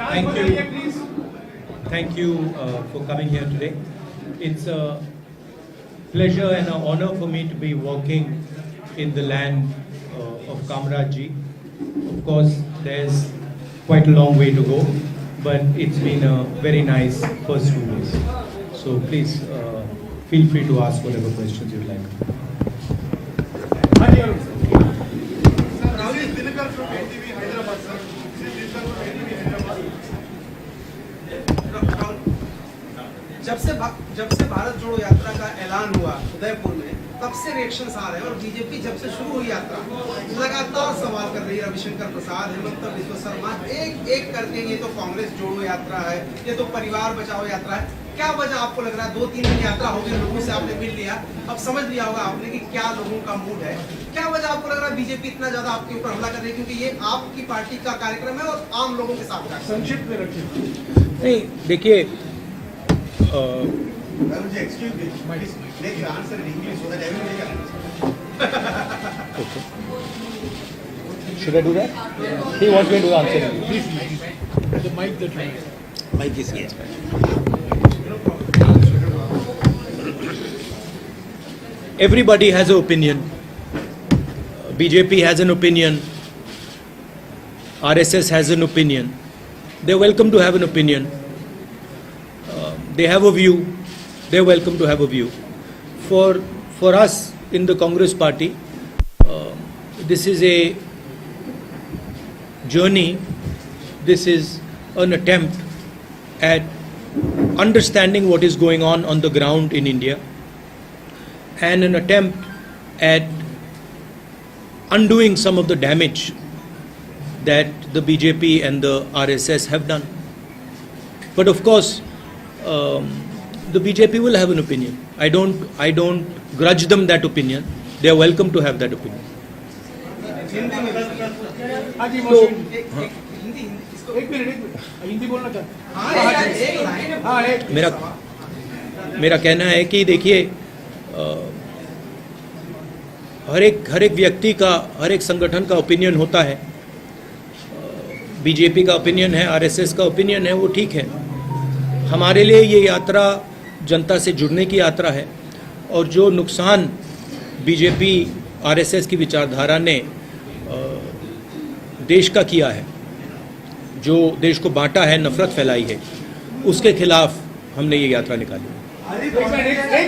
Thank you. Thank you for coming here today. It's a pleasure and an honor for me to be walking in the land of Kamrajji. Of course, there's quite a long way to go, but it's been a very nice first 2 days. So please feel free to ask whatever questions you'd like. जब से भारत जोड़ो यात्रा का ऐलान हुआ उदयपुर में, तब से रिएक्शंस आ रहे हैं और बीजेपी जब से शुरू हुई यात्रा लगातार सवाल कर रही है। रविशंकर प्रसाद, हेमंत बिस्वा शर्मा एक एक करके ये तो कांग्रेस जोड़ो यात्रा है, ये तो परिवार बचाओ यात्रा है। क्या वजह आपको लग रहा है? 2-3 दिन यात्रा हो गई, लोगों से आपने मिल लिया, अब समझ लिया होगा आपने कि क्या लोगों का मूड है। क्या वजह आपको लग रहा है बीजेपी इतना ज्यादा आपके ऊपर हमला कर रही है? क्योंकि ये आपकी पार्टी का कार्यक्रम है और आम लोगों के साथ का। संक्षिप्त में रखिए। नहीं, देखिए, excuse me, make your answer in English so that everybody can understand. Okay. Should I do that? He wants me to answer. Please. The mic that you Mic is here. Everybody has an opinion. BJP has an opinion. R.S.S. has an opinion. They're welcome to have an opinion. They have a view. They're welcome to have a view. For us in the Congress party, this is a journey. This is an attempt at understanding what is going on the ground in India, and an attempt at undoing some of the damage that the BJP and the R.S.S. have done. But of course, the BJP will have an opinion. I don't grudge them that opinion. They are welcome to have that opinion. मेरा कहना है कि देखिए, हर एक व्यक्ति का, हर एक संगठन का ओपिनियन होता है। बीजेपी का ओपिनियन है, आरएसएस का ओपिनियन है, वो ठीक है। हमारे लिए ये यात्रा जनता से जुड़ने की यात्रा है, और जो नुकसान बीजेपी आरएसएस की विचारधारा ने देश का किया है, जो देश को बांटा है, नफरत फैलाई है, उसके खिलाफ हमने ये यात्रा निकाली। एक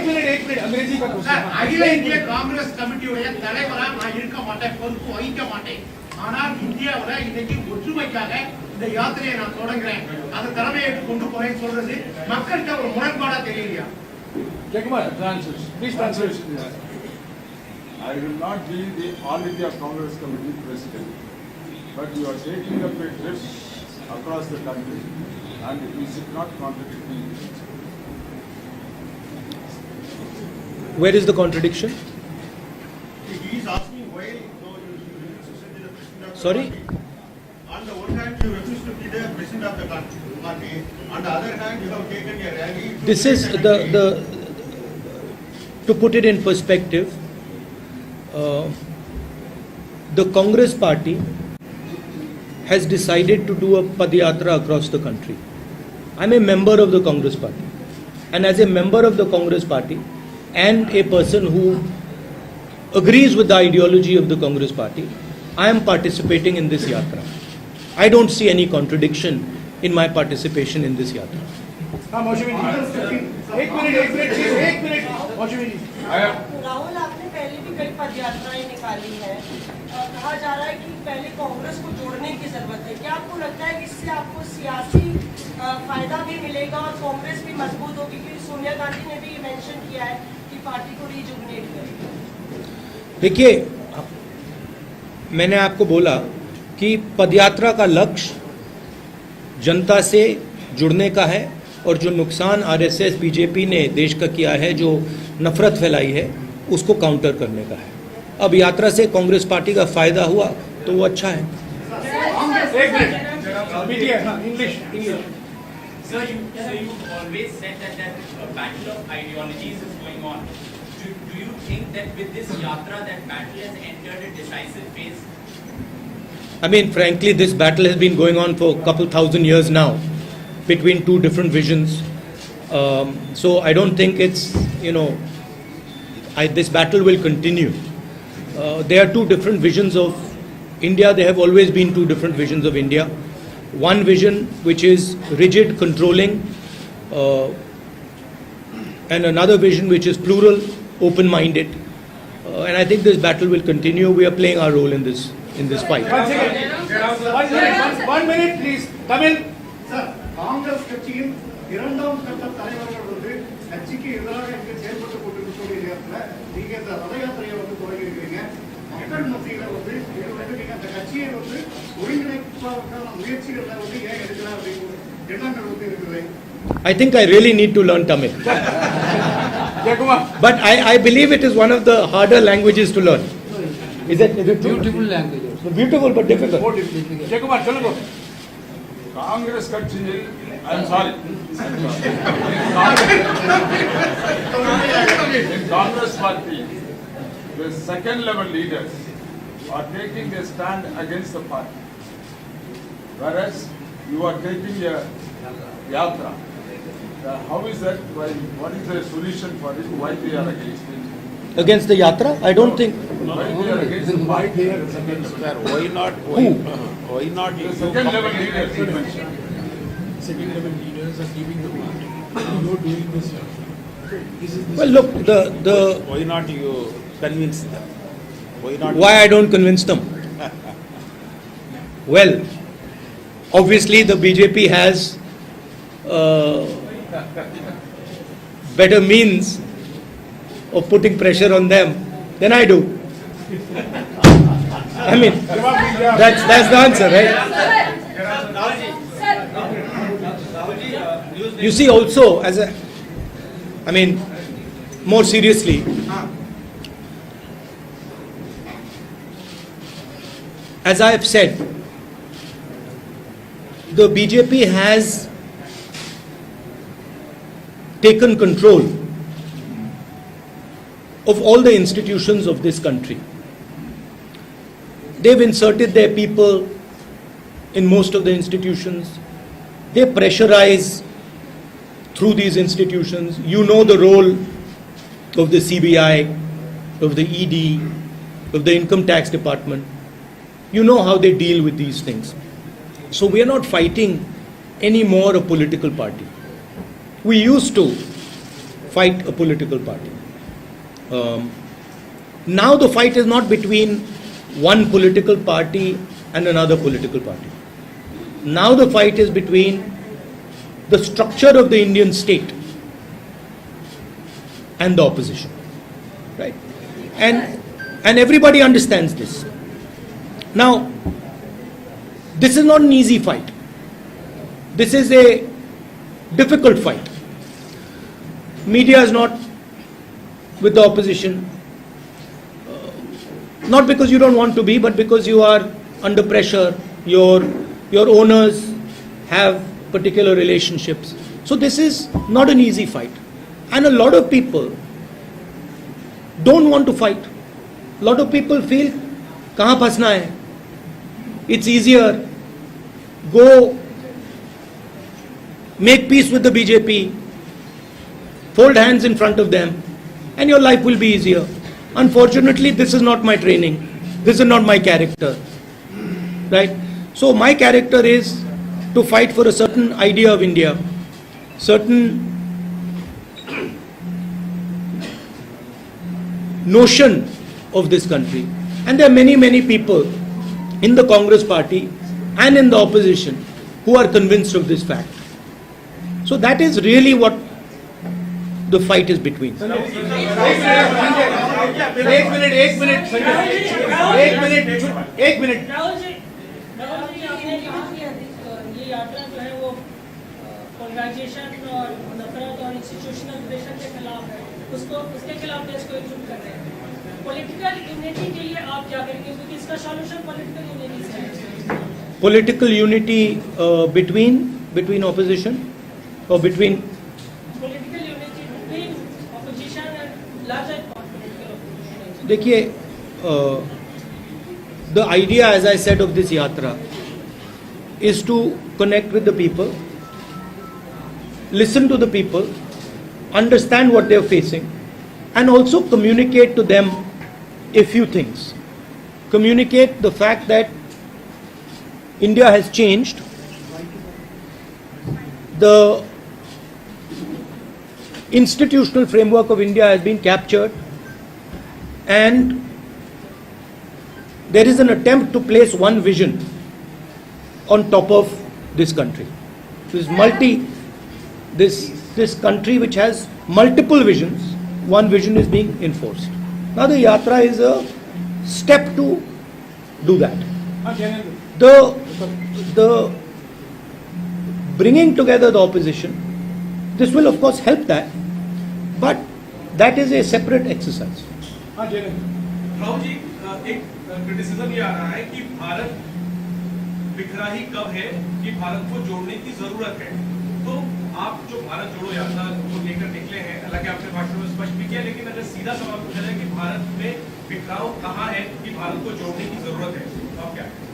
मिनट अंग्रेजी का क्वेश्चन। अखिल इंडिया कांग्रेस கமிட்டியோட தலைவரா நான் இருக்க மாட்டேன், பொறுப்பு வகிக்க மாட்டேன். ஆனால் இந்தியாவுல இன்னைக்கு ஒற்றுமைக்காக இந்த யாத்திரையை நான் தொடங்குறேன், அதை தலைமையேற்று கொண்டு போறேன்னு சொல்றது மக்களுக்கு ஒரு முரண்பாடா தெரியலையா? Jayakumar, please translate. I will not be the All India Congress Committee president, but you are taking up a trip across the country, and we should not contradict each other. Where is the contradiction? He is asking why you refused to be the president of the Sorry? party. On the one hand, you refused to be the president of the party. On the other hand, you have taken a rally. This is to put it in perspective, the Congress party has decided to do a padayatra across the country. I'm a member of the Congress party, and as a member of the Congress party and a person who agrees with the ideology of the Congress party, I am participating in this yatra. I don't see any contradiction in my participation in this yatra. एक minute Rahul, आपने पहले भी कई पदयात्राएं निकाली है, कहा जा रहा है कि पहले कांग्रेस को जोड़ने की जरूरत है। क्या आपको लगता है कि इससे आपको सियासी फायदा भी मिलेगा और कांग्रेस भी मजबूत होगी? क्योंकि सोनिया गांधी ने भी मेंशन किया है कि पार्टी को रीजुविनेट करेगी। देखिए, मैंने आपको बोला कि पदयात्रा का लक्ष्य जनता से जुड़ने का है, और जो नुकसान आरएसएस बीजेपी ने देश का किया है, जो नफरत फैलाई है, उसको काउंटर करने का है। अब यात्रा से कांग्रेस पार्टी का फायदा हुआ तो वो अच्छा है। Sir, you always said that a battle of ideologies is going on. Do you think that with this yatra that battle has entered a decisive phase? I mean, frankly, this battle has been going on for a couple thousand years now between two different visions. So I don't think it's, this battle will continue. There are two different visions of India. There have always been two different visions of India. One vision which is rigid, controlling, and another vision which is plural, open-minded. And I think this battle will continue. We are playing our role in this fight. One minute, please. Tamil. Sir, Congress கட்சியின் இரண்டாம் கட்ட தலைவர்கள் வந்து கட்சிக்கு எதிராக இங்கு செயல்பட்டு கொண்டிருக்கக்கூடிய நேரத்தில் நீங்க இந்த ரத யாத்திரையை வந்து தொடங்கி இருக்கிறீங்க. மக்கள் மத்தியில வந்து இது வந்து நீங்க அந்த கட்சியை வந்து ஒருங்கிணைப்பதற்கான முயற்சிகளை வந்து ஏன் எடுக்கலாம் அப்படின்னு எண்ணங்கள் வந்து இருக்குது. I think I really need to learn Tamil. But I believe it is one of the harder languages to learn. Is it Beautiful language. beautiful but difficult? Jayakumar, சொல்லுங்க. Congress கட்சியில், I'm sorry. In Congress party, the second level leaders are taking a stand against the party. Whereas you are taking a yatra. How is that? What is the solution for it? Why they are against it? Against the yatra? I don't think. Why they are against the party? Why not? Why not? The second level leaders you mentioned. Second level leaders are giving the party. You're doing this. Well, look, the Why not you convince them? why I don't convince them? Well, obviously the BJP has better means of putting pressure on them than I do. I mean, that's the answer, right? You see, also, more seriously, as I have said, the BJP has taken control of all the institutions of this country. They've inserted their people in most of the institutions. They pressurize through these institutions. You know the role of the CBI, of the ED, of the Income Tax Department. You know how they deal with these things. So we are not fighting anymore a political party. We used to fight a political party. Now the fight is not between one political party and another political party. Now the fight is between the structure of the Indian state and the opposition, right? And everybody understands this. Now, this is not an easy fight. This is a difficult fight. Media is not with the opposition, not because you don't want to be, but because you are under pressure. Your owners have particular relationships. So this is not an easy fight. And a lot of people don't want to fight. A lot of people feel, kahan phasna hai? It's easier. Go make peace with the BJP, fold hands in front of them, and your life will be easier. Unfortunately, this is not my training. This is not my character. Right? So my character is to fight for a certain idea of India, certain notion of this country. And there are many, many people in the Congress party and in the opposition who are convinced of this fact. So that is really what the fight is between. एक minute Rahul ji आपने कहा कि ये यात्रा जो है वो polarisation और नफरत और इंस्टीट्यूशनल प्रेशर के खिलाफ है, उसके खिलाफ देश को एकजुट कर रहे हैं. पॉलिटिकल यूनिटी के लिए आप क्या करेंगे, क्योंकि इसका सॉल्यूशन पॉलिटिकल यूनिटी से है. Political unity between opposition or between Political unity between opposition and larger political opposition. देखिए the idea, as I said, of this yatra is to connect with the people, listen to the people, understand what they are facing, and also communicate to them a few things. Communicate the fact that India has changed, the institutional framework of India has been captured, and there is an attempt to place one vision on top of this country. This country which has multiple visions, one vision is being enforced. Now the yatra is a step to do that. The bringing together the opposition, this will of course help that, but that is a separate exercise. Rahul ji, एक criticism ये आ रहा है कि भारत बिखरा ही कब है कि भारत को जोड़ने की जरूरत है। तो आप जो भारत जोड़ो यात्रा को लेकर निकले हैं, हालांकि आपने भाषण में स्पष्ट भी किया, लेकिन अगर सीधा सवाल पूछा जाए कि भारत में बिखराव कहाँ है कि भारत को जोड़ने की जरूरत है, तो आप क्या कहें?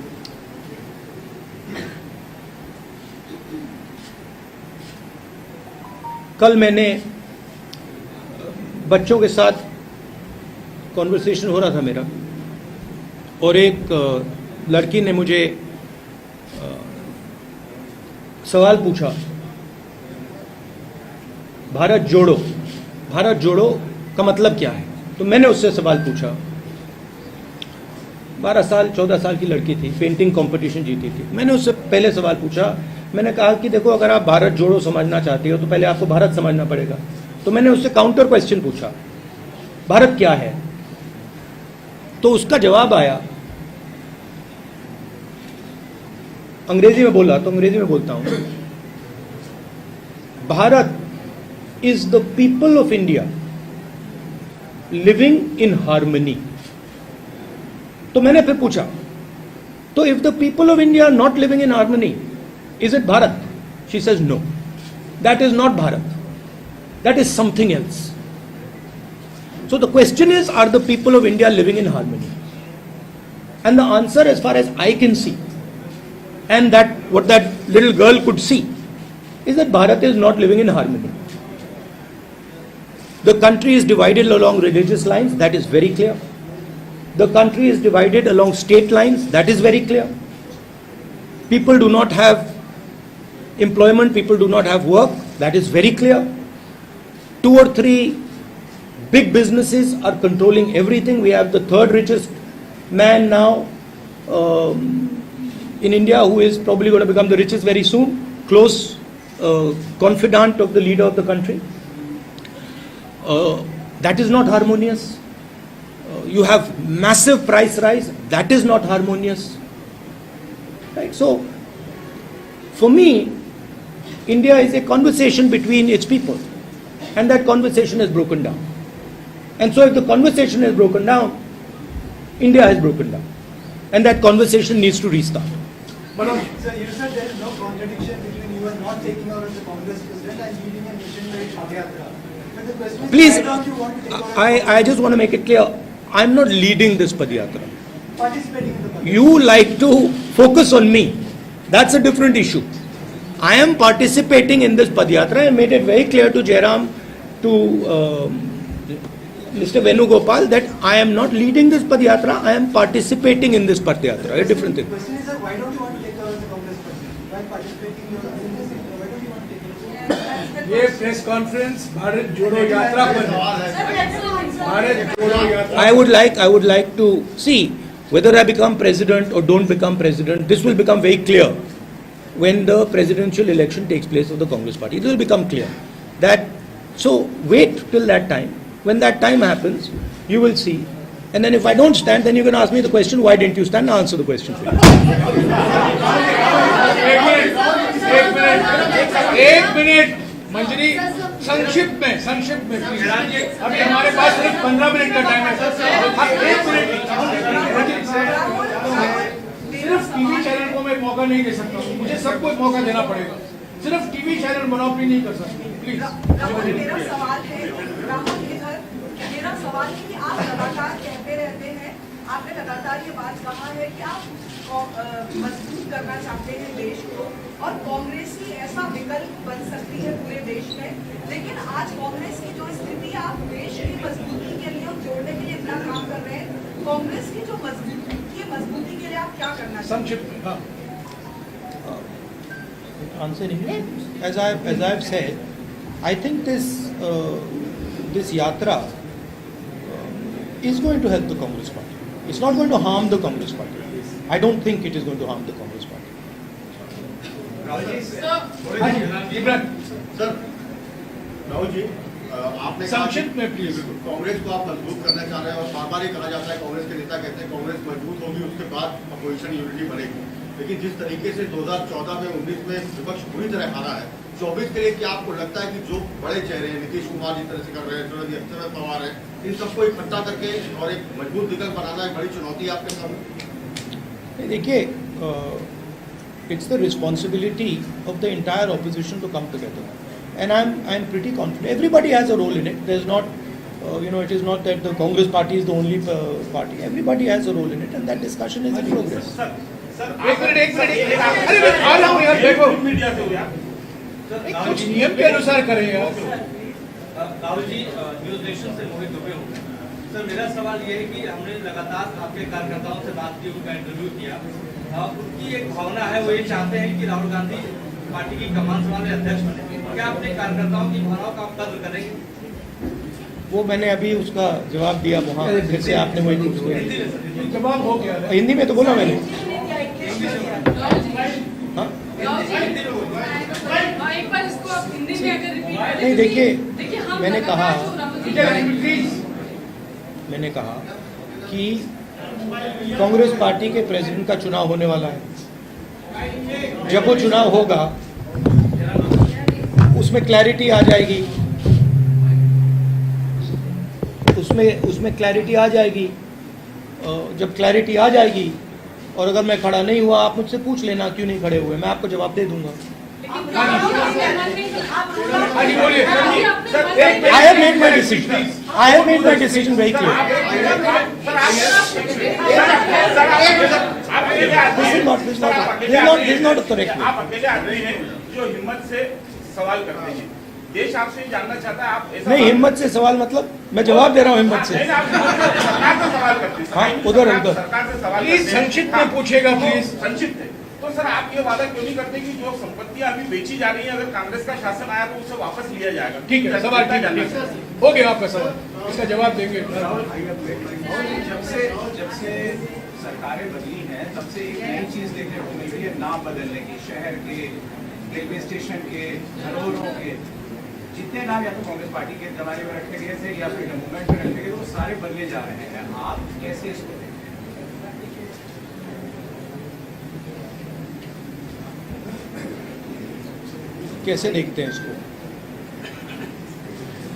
कल मैंने बच्चों के साथ कॉन्वर्सेशन हो रहा था मेरा, और एक लड़की ने मुझे सवाल पूछा, भारत जोड़ो का मतलब क्या है? तो मैंने उससे सवाल पूछा, 12 साल 14 साल की लड़की थी, पेंटिंग कंपटीशन जीती थी। मैंने उससे पहले सवाल पूछा, मैंने कहा कि देखो, अगर आप भारत जोड़ो समझना चाहती हो तो पहले आपको भारत समझना पड़ेगा। तो मैंने उससे काउंटर क्वेश्चन पूछा, भारत क्या है? तो उसका जवाब आया, अंग्रेजी में बोला तो अंग्रेजी में बोलता हूं, Bharat is the people of India living in harmony. तो मैंने फिर पूछा, तो if the people of India are not living in harmony, is it Bharat? She says no, that is not Bharat, that is something else. So the question is, are the people of India living in harmony? And the answer, as far as I can see, and that what that little girl could see, is that Bharat is not living in harmony. The country is divided along religious lines, that is very clear. The country is divided along state lines, that is very clear. People do not have employment, people do not have work, that is very clear. 2 or 3 big businesses are controlling everything. We have the 3rd richest man now in India, who is probably going to become the richest very soon, close confidant of the leader of the country. That is not harmonious. You have massive price rise, that is not harmonious. Right? So, for me, India is a conversation between its people, and that conversation is broken down. And so if the conversation is broken down, India has broken down. And that conversation needs to restart. Sir, you said there is no contradiction between you and not taking over as the Congress president and leading a missionary Padayatra. But the question is, Please, why don't you want to take over I just want to make it clear, I'm not leading this Padayatra. participating in the Padayatra? You like to focus on me. That's a different issue. I am participating in this Padayatra. I made it very clear to Jairam, to Mr. Venugopal, that I am not leading this Padayatra, I am participating in this Padayatra. A different thing. The question is, sir, why don't you want to take over as the Congress president? Why participating in this? Why don't you want to take over? ये press conference Bharat जोड़ो यात्रा पर भारत जोड़ो यात्रा I would like to see whether I become president or don't become president. This will become very clear when the presidential election takes place of the Congress party. It will become clear that, so wait till that time. When that time happens, you will see. And then if I don't stand, then you can ask me the question, why didn't you stand? I'll answer the question for you. एक minute मंजरी संक्षिप्त में please अभी हमारे पास सिर्फ 15 minute का time है sir 1 minute सिर्फ TV channel को मैं मौका नहीं दे सकता हूँ मुझे सबको मौका देना पड़ेगा सिर्फ टीवी चैनल मोनोपोली नहीं कर सकते प्लीज मेरा सवाल है राहुल, मेरा सवाल है कि आप लगातार कहते रहते हैं आपने लगातार ये बात कहा है कि आप मजबूत करना चाहते हैं देश को और कांग्रेस ही ऐसा विकल्प बन सकती है पूरे देश में, लेकिन आज कांग्रेस की जो स्थिति है, आप देश की मजबूती के लिए और जोड़ने के लिए इतना काम कर रहे हैं, कांग्रेस की जो मजबूती के लिए आप क्या करना चाहते हैं? संक्षिप्त में हाँ Answering it, as I've said, I think this yatra is going to help the Congress party. It's not going to harm the Congress party. I don't think it is going to harm the Congress party. हाँ जी Imran sir Rahul ji आपने संक्षिप्त में please. Congress को आप मजबूत करना चाह रहे हैं और बार बार ये कहा जाता है, कांग्रेस के नेता कहते हैं कांग्रेस मजबूत होगी उसके बाद अपोजिशन यूनिटी बनेगी, लेकिन जिस तरीके से 2014 में 19 में विपक्ष पूरी तरह हारा है, 24 के लिए क्या आपको लगता है कि जो बड़े चेहरे हैं नीतीश कुमार जिस तरह से कर रहे हैं, अक्षय पवार है, इन सबको इकट्ठा करके और एक मजबूत विकल्प बनाना एक बड़ी चुनौती है आपके सामने? देखिए, it's the responsibility of the entire opposition to come together, and I'm pretty confident. Everybody has a role in it. There's not, it is not that the Congress party is the only party. Everybody has a role in it, and that discussion is in progress. एक minute अरे मैं आ रहा हूँ यार, देखो media से हो यार कुछ नियम के अनुसार करें यार। राहुल जी न्यूज नेशन से मोहित दुबे हो गए। सर मेरा सवाल ये है कि हमने लगातार आपके कार्यकर्ताओं से बात की, उनका इंटरव्यू किया, उनकी एक भावना है, वो ये चाहते हैं कि राहुल गांधी पार्टी की कमान संभालने अध्यक्ष बने। क्या अपने कार्यकर्ताओं की भावनाओं का आप कद्र करेंगे? वो मैंने अभी उसका जवाब दिया वहाँ, जैसे आपने मुझे जवाब हो गया हिंदी में तो बोला मैंने। हाँ? नहीं, देखिए, मैंने कहा कि कांग्रेस पार्टी के प्रेसिडेंट का चुनाव होने वाला है। जब वो चुनाव होगा उसमें क्लैरिटी आ जाएगी, उसमें क्लैरिटी आ जाएगी। जब क्लैरिटी आ जाएगी और अगर मैं खड़ा नहीं हुआ, आप मुझसे पूछ लेना क्यों नहीं खड़े हुए, मैं आपको जवाब दे दूंगा। I have made my decision. I have made my decision very clear. This is not a correct way. आप अकेले आदमी हैं जो हिम्मत से सवाल करते हैं। देश आपसे जानना चाहता है, आप नहीं, हिम्मत से सवाल मतलब मैं जवाब दे रहा हूँ हिम्मत से। सरकार से सवाल करते हैं। हाँ, उधर सरकार से सवाल प्लीज संक्षिप्त में पूछेगा प्लीज। संक्षिप्त है तो सर आप ये वादा क्यों नहीं करते कि जो संपत्तियां अभी बेची जा रही हैं, अगर कांग्रेस का शासन आया तो उसे वापस लिया जाएगा? ठीक है, सवाल ठीक है, हो गया आपका सवाल, इसका जवाब देंगे। जब से सरकारें बदली हैं तब से एक नई चीज देखने को मिल रही है, नाम बदलने की। शहर के, रेलवे स्टेशन के, धरोहरों के, जितने नाम या तो कांग्रेस पार्टी के जमाने में रखे गए थे या फ्रीडम मूवमेंट में रखे गए, वो सारे बदले जा रहे हैं। आप कैसे इसको देखते हैं? कैसे देखते हैं इसको?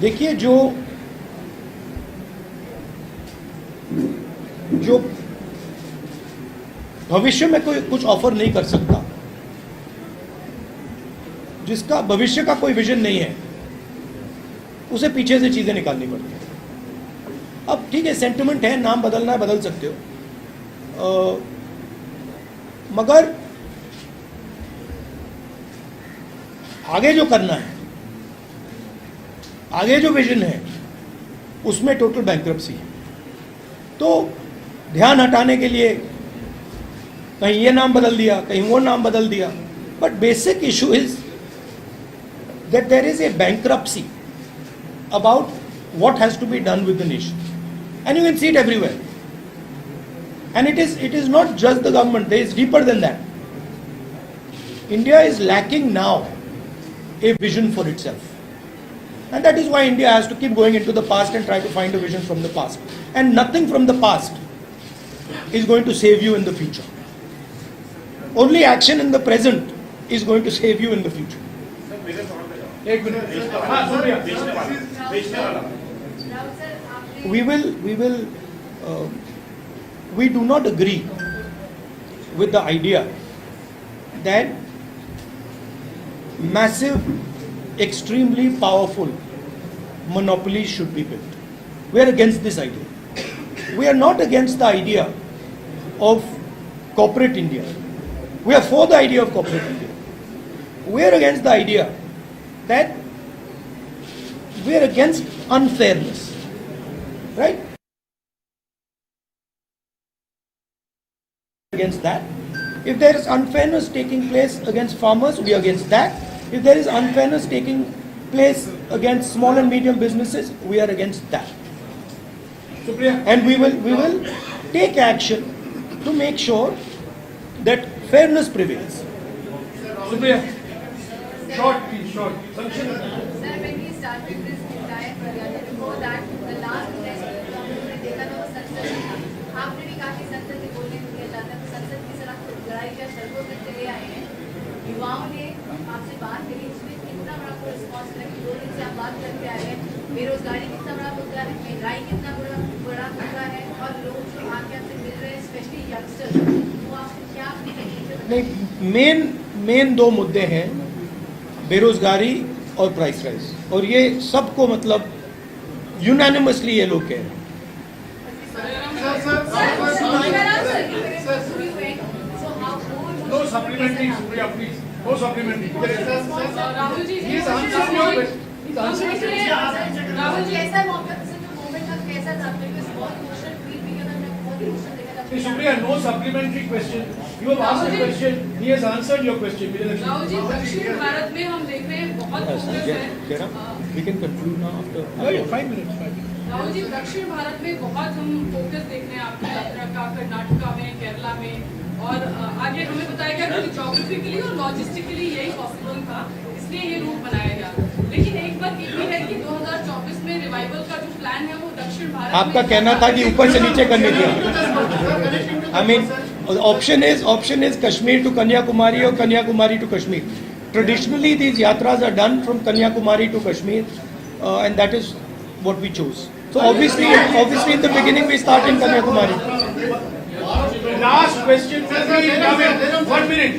देखिए, जो भविष्य में कोई कुछ ऑफर नहीं कर सकता, जिसका भविष्य का कोई विजन नहीं है, उसे पीछे से चीजें निकालनी पड़ती हैं। अब ठीक है, सेंटिमेंट है, नाम बदलना है, बदल सकते हो, मगर आगे जो करना है, आगे जो विजन है, उसमें टोटल बैंक्रप्सी है। तो ध्यान हटाने के लिए कहीं ये नाम बदल दिया, कहीं वो नाम बदल दिया, but basic issue is that there is a bankruptcy about what has to be done with the nation, and you can see it everywhere. And it is not just the government, there is deeper than that. India is lacking now a vision for itself, and that is why India has to keep going into the past and try to find a vision from the past, and nothing from the past is going to save you in the future. Only action in the present is going to save you in the future. एक minute, we do not agree with the idea that massive, extremely powerful monopolies should be built. We are against this idea. we are not against the idea of corporate India. We are for the idea of corporate India. We are against the idea that we are against unfairness, right? Against that. If there is unfairness taking place against farmers, we are against that. If there is unfairness taking place against small and medium businesses, we are against that. And we will take action to make sure that fairness prevails. Supriya, short please, short. Sir, when we started this entire project, before that, the last test हमने देखा था वो संसद था. आपने भी काफी संसद के बोलने को किया जाता है, तो संसद की सड़क लड़ाई या सड़कों पर चले आए हैं. युवाओं ने आपसे बात करी, इसमें कितना बड़ा रिस्पॉन्स है कि 2 दिन से आप बात करके आए हैं. बेरोजगारी कितना बड़ा मुद्दा है, महंगाई कितना बड़ा मुद्दा है, और लोग जो आके आपसे मिल रहे हैं, स्पेशली यंगस्टर्स, वो आपको क्या अपनी नहीं, मेन 2 मुद्दे हैं, बेरोजगारी और प्राइस राइज, और ये सबको मतलब यूनानिमसली ये लोग कह रहे हैं. No supplementary, Supriya, please. No supplementary. Rahul ji, He has answered your question. He's answered your question. Rahul ji, ऐसा मौका से जो मोमेंट था कैसा था? मेरे को बहुत इमोशनल फील भी किया था, मैं बहुत इमोशनल देखा था. Supriya, no supplementary question. You have asked a question. He has answered your question. Rahul ji, दक्षिण भारत में हम देख रहे हैं बहुत फोकस है. We can conclude now after. 5 minutes. Rahul ji, दक्षिण भारत में बहुत हम फोकस देख रहे हैं आपकी यात्रा का, कर्नाटका में, केरला में, और आगे हमें बताया गया कि ज्योग्राफिकली और लॉजिस्टिकली यही पॉसिबल था, इसलिए ये रूट बनाया गया. लेकिन एक बात ये भी है कि 2024 में रिवाइवल का जो प्लान है वो दक्षिण भारत आपका कहना था कि ऊपर से नीचे करने दिया. I mean, option is Kashmir to Kanyakumari or Kanyakumari to Kashmir. Traditionally, these yatras are done from Kanyakumari to Kashmir, and that is what we chose. So obviously, in the beginning we start in Kanyakumari. Last question, sir. 1 minute.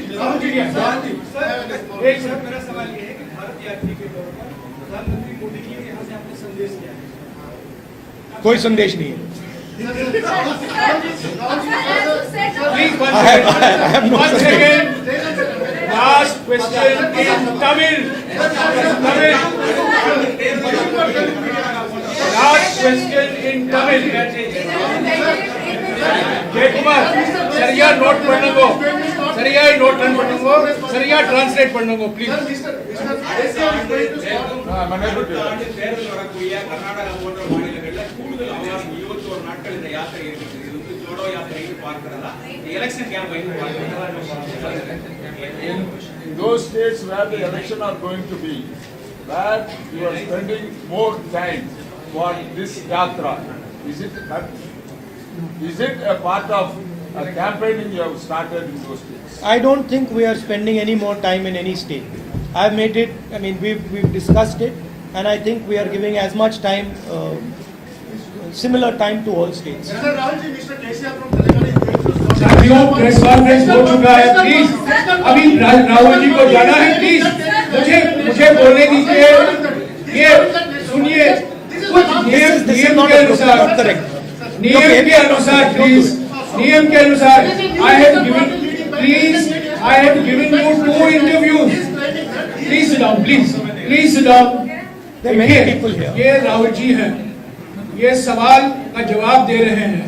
एक minute. मेरा सवाल ये है कि भारत यात्री के तौर पर प्रधानमंत्री मोदी जी ने यहाँ से आपको संदेश दिया है. कोई संदेश नहीं है. Please, I have no once संदेश. again, last question in Tamil. Last question in Tamil. Jaikumar, सरिया नोट पढ़ने सरिया नोट रन पढ़ने सरिया ट्रांसलेट पढ़ने प्लीज. கர்நாடகா போன்ற மாநிலங்களில் கூடுதல் அவகாசம் 21 நாட்கள் இந்த யாத்திரை இருக்கிறது. இது வந்து ஜோடோ யாத்திரைன்னு பார்க்கிறதா, எலெக்ஷன் கேம்பெயின் பார்க்கிறதா? In those states where the election are going to be, where you are spending more time for this yatra, is it a part of a campaigning you have started in those states? I don't think we are spending any more time in any state. I've made it. I mean, we've discussed it, and I think we are giving as much time, similar time to all states. साथियों, press conference हो चुका है. Please अभी राहुल जी को जाना है. Please मुझे बोलने दीजिए. ये सुनिए, कुछ नियम के अनुसार प्लीज, नियम के अनुसार I have given you 2 interviews. Please sit down, please sit down. There are many people here. ये राहुल जी हैं, ये सवाल का जवाब दे रहे हैं,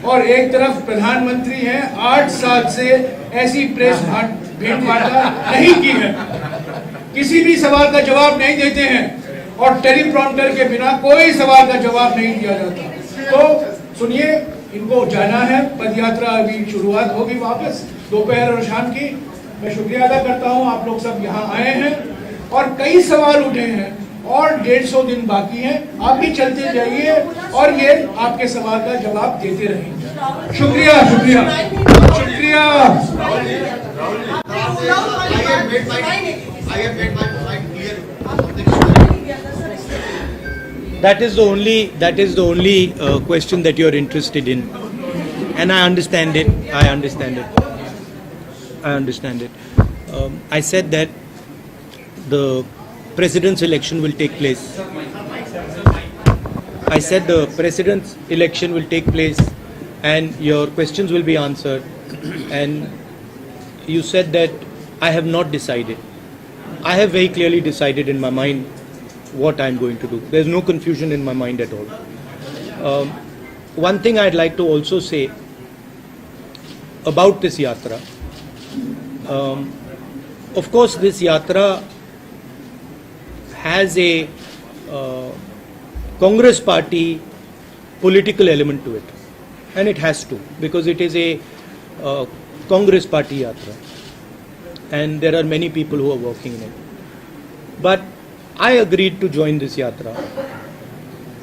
और एक तरफ प्रधानमंत्री हैं, 8 साल से ऐसी प्रेस भेंट वार्ता नहीं की है, किसी भी सवाल का जवाब नहीं देते हैं, और टेलीप्रॉम्प्टर के बिना कोई सवाल का जवाब नहीं दिया जाता. तो सुनिए, इनको जाना है. पदयात्रा अभी शुरुआत होगी वापस दोपहर और शाम की. मैं शुक्रिया अदा करता हूं, आप लोग सब यहाँ आए हैं और कई सवाल उठे हैं, और 150 दिन बाकी हैं. आप भी चलते जाइए और ये आपके सवाल का जवाब देते रहेंगे. शुक्रिया. I have made my point clear. That is the only question that you are interested in, and I understand it. I said that the president's election will take place. I said the president's election will take place and your questions will be answered. And you said that I have not decided. I have very clearly decided in my mind what I'm going to do. There's no confusion in my mind at all. One thing I'd like to also say about this yatra. Of course, this yatra has a Congress party political element to it, and it has to, because it is a Congress party yatra, and there are many people who are working in it. But I agreed to join this yatra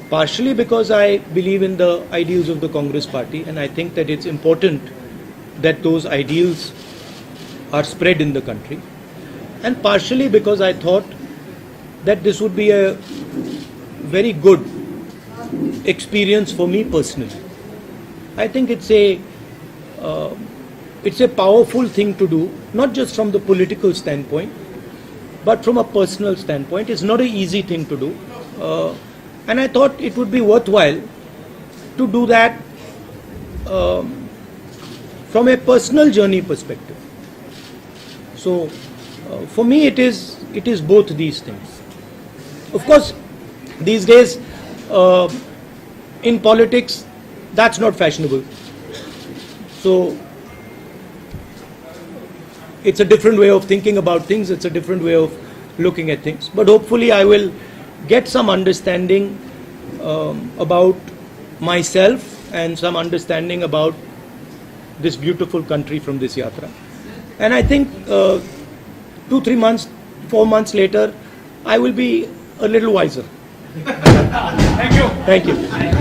partially because I believe in the ideals of the Congress party, and I think that it's important that those ideals are spread in the country, and partially because I thought that this would be a very good experience for me personally. I think it's a powerful thing to do, not just from the political standpoint, but from a personal standpoint. It's not an easy thing to do, and I thought it would be worthwhile to do that from a personal journey perspective. So for me it is both these things. Of course, these days in politics that's not fashionable. So it's a different way of thinking about things, it's a different way of looking at things. But hopefully I will get some understanding about myself and some understanding about this beautiful country from this yatra. And I think 2-3 months, 4 months later, I will be a little wiser. Thank you. Thank you.